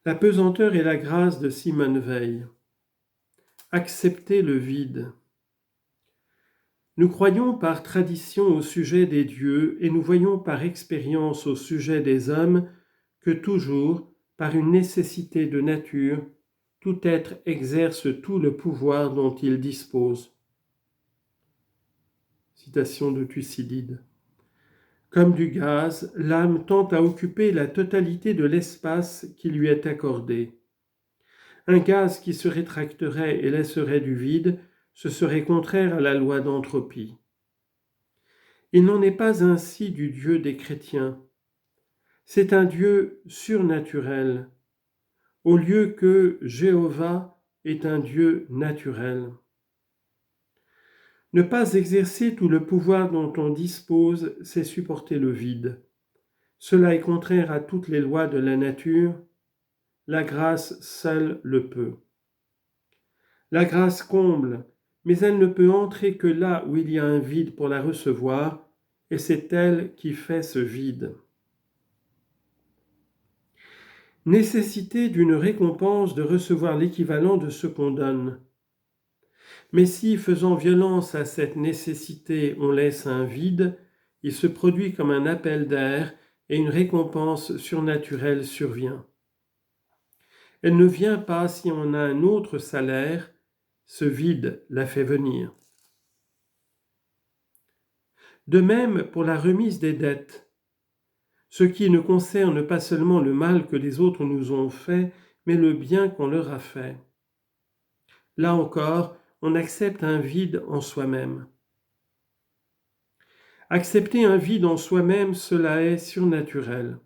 La pesanteur et la grâce de Simone Veil. Accepter le vide. Nous croyons par tradition au sujet des dieux et nous voyons par expérience au sujet des hommes que toujours, par une nécessité de nature, tout être exerce tout le pouvoir dont il dispose. Citation de Thucydide. Comme du gaz, l'âme tend à occuper la totalité de l'espace qui lui est accordé. Un gaz qui se rétracterait et laisserait du vide, ce serait contraire à la loi d'entropie. Il n'en est pas ainsi du Dieu des chrétiens. C'est un Dieu surnaturel, au lieu que Jéhovah est un Dieu naturel. Ne pas exercer tout le pouvoir dont on dispose, c'est supporter le vide. Cela est contraire à toutes les lois de la nature. La grâce seule le peut. La grâce comble, mais elle ne peut entrer que là où il y a un vide pour la recevoir, et c'est elle qui fait ce vide. Nécessité d'une récompense de recevoir l'équivalent de ce qu'on donne. Mais si, faisant violence à cette nécessité, on laisse un vide, il se produit comme un appel d'air et une récompense surnaturelle survient. Elle ne vient pas si on a un autre salaire, ce vide la fait venir. De même pour la remise des dettes, ce qui ne concerne pas seulement le mal que les autres nous ont fait, mais le bien qu'on leur a fait. Là encore, on accepte un vide en soi-même. Accepter un vide en soi-même, cela est surnaturel.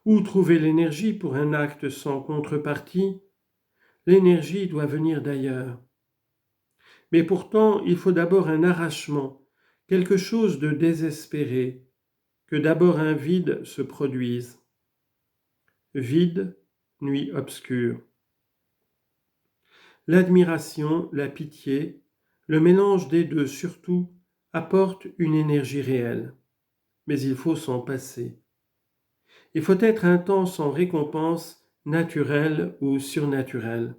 Où trouver l'énergie pour un acte sans contrepartie? L'énergie doit venir d'ailleurs. Mais pourtant, il faut d'abord un arrachement, quelque chose de désespéré, que d'abord un vide se produise. Vide, nuit obscure. L'admiration, la pitié, le mélange des deux surtout, apportent une énergie réelle. Mais il faut s'en passer. Il faut être un temps sans récompense naturelle ou surnaturelle.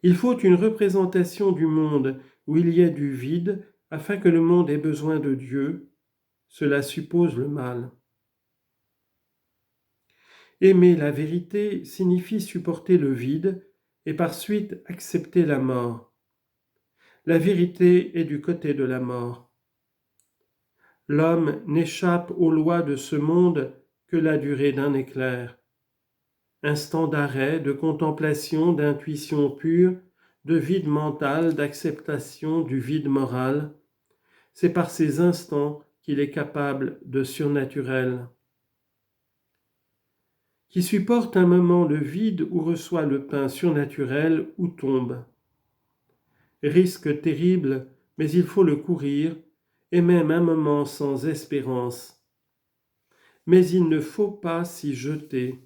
Il faut une représentation du monde où il y ait du vide afin que le monde ait besoin de Dieu. Cela suppose le mal. Aimer la vérité signifie supporter le vide et par suite accepter la mort. La vérité est du côté de la mort. L'homme n'échappe aux lois de ce monde que la durée d'un éclair. Instant d'arrêt, de contemplation, d'intuition pure, de vide mental, d'acceptation du vide moral, c'est par ces instants qu'il est capable de surnaturel. Qui supporte un moment le vide ou reçoit le pain surnaturel ou tombe. Risque terrible, mais il faut le courir, et même un moment sans espérance. Mais il ne faut pas s'y jeter.